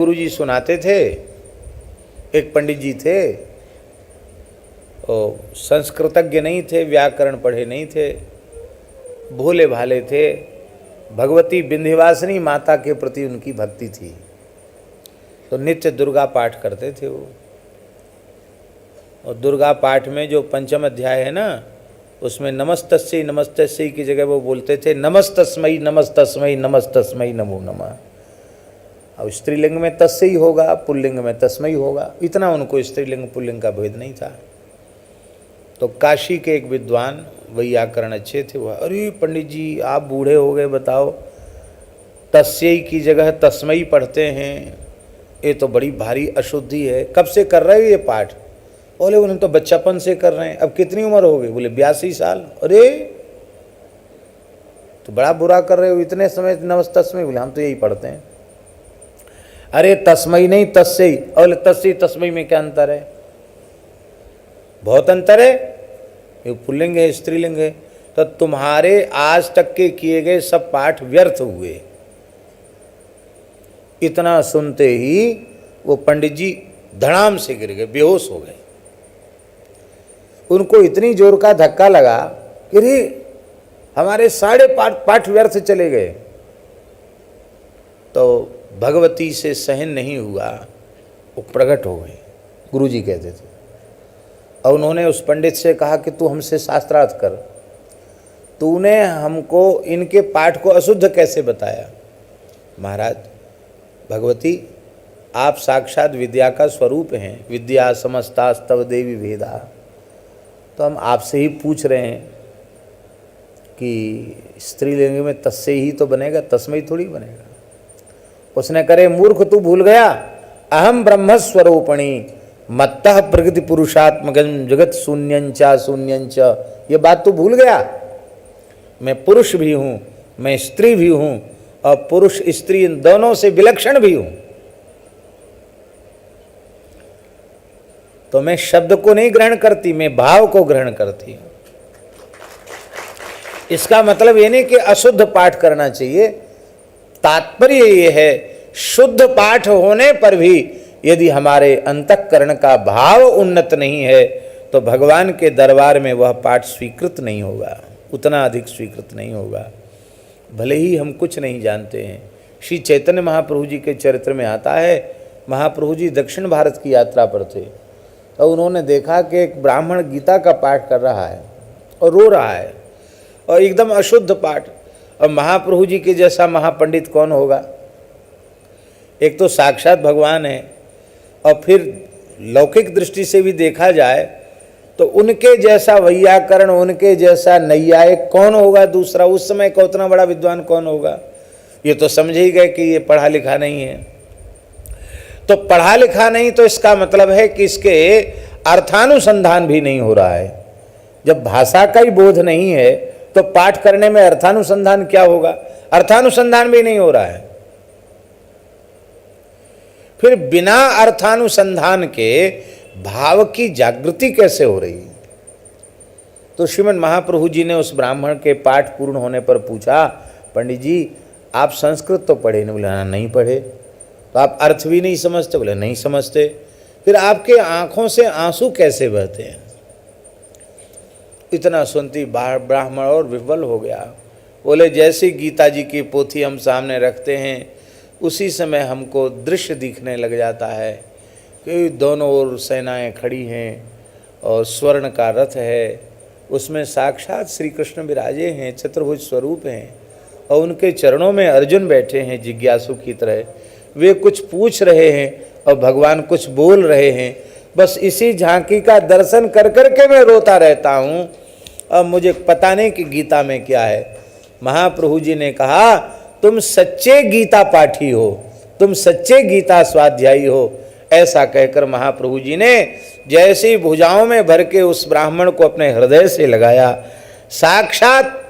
गुरुजी सुनाते थे। एक पंडित जी थे, और संस्कृतज्ञ नहीं थे, व्याकरण पढ़े नहीं थे, भोले भाले थे। भगवती विंध्यवासिनी माता के प्रति उनकी भक्ति थी, तो नित्य दुर्गा पाठ करते थे वो। और दुर्गा पाठ में जो पंचम अध्याय है ना, उसमें नमस्तस्यै नमस्तस्यै की जगह वो बोलते थे नमस्तस्मै नमस्तस्मै नमस्तस्मै नमो नमः। अब स्त्रीलिंग में तस्य ही होगा, पुल्लिंग में तस्मै होगा, इतना उनको स्त्रीलिंग पुल्लिंग का भेद नहीं था। तो काशी के एक विद्वान वैयाकरण अच्छे थे, वह अरे पंडित जी आप बूढ़े हो गए, बताओ तस्यै की जगह तस्मै पढ़ते हैं, ये तो बड़ी भारी अशुद्धि है। कब से कर रहे हो ये पाठ? बोले उन्हें तो बच्चापन से कर रहे हैं। अब कितनी उम्र हो गई? बोले 82 साल। अरे तो बड़ा बुरा कर रहे हो, इतने समय नमस्तस्मै। बोले हम तो यही पढ़ते हैं। अरे तस्मै नहीं तस्यै। बोले तस्यै तस्मै में क्या अंतर है? बहुत अंतर है, ये पुल्लिंग है स्त्रीलिंग है। तो तुम्हारे आज तक के किए गए सब पाठ व्यर्थ हुए। इतना सुनते ही वो पंडित जी धड़ाम से गिर गए, बेहोश हो गए। उनको इतनी जोर का धक्का लगा कि अरे हमारे सारे पाठ व्यर्थ चले गए। तो भगवती से सहन नहीं हुआ, वो प्रकट हो गई। गुरुजी कहते थे, और उन्होंने उस पंडित से कहा कि तू हमसे शास्त्रार्थ कर, तूने हमको इनके पाठ को अशुद्ध कैसे बताया? महाराज भगवती आप साक्षात विद्या का स्वरूप हैं, विद्या समस्तास्तव देवी वेदा। तो हम आपसे ही पूछ रहे हैं कि स्त्रीलिंग में तस्से ही तो बनेगा, तस्मै थोड़ी बनेगा। उसने करे मूर्ख तू भूल गया, अहम ब्रह्म स्वरूपणी मत्तः प्रकृति पुरुषात्मकं जगत शून्यंचा शून्यंच। ये बात तू भूल गया। मैं पुरुष भी हूँ, मैं स्त्री भी हूँ, और पुरुष स्त्री इन दोनों से विलक्षण भी हूँ। तो मैं शब्द को नहीं ग्रहण करती, मैं भाव को ग्रहण करती हूँ। इसका मतलब ये नहीं कि अशुद्ध पाठ करना चाहिए, तात्पर्य ये है शुद्ध पाठ होने पर भी यदि हमारे अंतःकरण का भाव उन्नत नहीं है तो भगवान के दरबार में वह पाठ स्वीकृत नहीं होगा, उतना अधिक स्वीकृत नहीं होगा। भले ही हम कुछ नहीं जानते हैं। श्री चैतन्य महाप्रभु जी के चरित्र में आता है, महाप्रभु जी दक्षिण भारत की यात्रा पर थे, तो उन्होंने देखा कि एक ब्राह्मण गीता का पाठ कर रहा है और रो रहा है, और एकदम अशुद्ध पाठ। और महाप्रभु जी के जैसा महापंडित कौन होगा? एक तो साक्षात भगवान है, और फिर लौकिक दृष्टि से भी देखा जाए तो उनके जैसा वैयाकरण, उनके जैसा नैयायिक कौन होगा दूसरा? उस समय का उतना बड़ा विद्वान कौन होगा? ये तो समझ ही गए कि ये पढ़ा लिखा नहीं है। तो पढ़ा लिखा नहीं तो इसका मतलब है कि इसके अर्थानुसंधान भी नहीं हो रहा है। जब भाषा का ही बोध नहीं है तो पाठ करने में अर्थानुसंधान क्या होगा? अर्थानुसंधान भी नहीं हो रहा है। फिर बिना अर्थानुसंधान के भाव की जागृति कैसे हो रही? तो श्रीमद् महाप्रभु जी ने उस ब्राह्मण के पाठ पूर्ण होने पर पूछा, पंडित जी आप संस्कृत तो पढ़े? नहीं। बोले नहीं पढ़े। तो आप अर्थ भी नहीं समझते? बोले नहीं समझते। फिर आपके आंखों से आंसू कैसे बहते हैं? इतना सुनती ब्राह्मण और विह्वल हो गया। बोले जैसे गीता जी की पोथी हम सामने रखते हैं उसी समय हमको दृश्य दिखने लग जाता है कि दोनों ओर सेनाएं खड़ी हैं और स्वर्ण का रथ है, उसमें साक्षात श्री कृष्ण विराजे हैं, चतुर्भुज स्वरूप हैं, और उनके चरणों में अर्जुन बैठे हैं जिज्ञासु की तरह। वे कुछ पूछ रहे हैं और भगवान कुछ बोल रहे हैं। बस इसी झांकी का दर्शन कर कर के मैं रोता रहता हूँ, अब मुझे पता नहीं कि गीता में क्या है। महाप्रभु जी ने कहा तुम सच्चे गीता पाठी हो, तुम सच्चे गीता स्वाध्यायी हो। ऐसा कहकर महाप्रभु जी ने जैसी भुजाओं में भर के उस ब्राह्मण को अपने हृदय से लगाया, साक्षात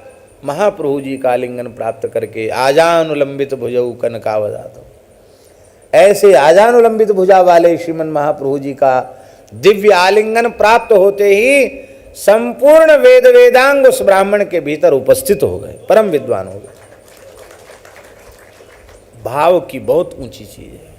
महाप्रभु जी का आलिंगन प्राप्त करके आजानुलंबित भुजौ कनकावदातो। ऐसे आजानुलंबित भुजा वाले श्रीमन महाप्रभु जी का दिव्य आलिंगन प्राप्त होते ही संपूर्ण वेद वेदांग उस ब्राह्मण के भीतर उपस्थित हो गए, परम विद्वान हो गए। भाव की बहुत ऊंची चीज है।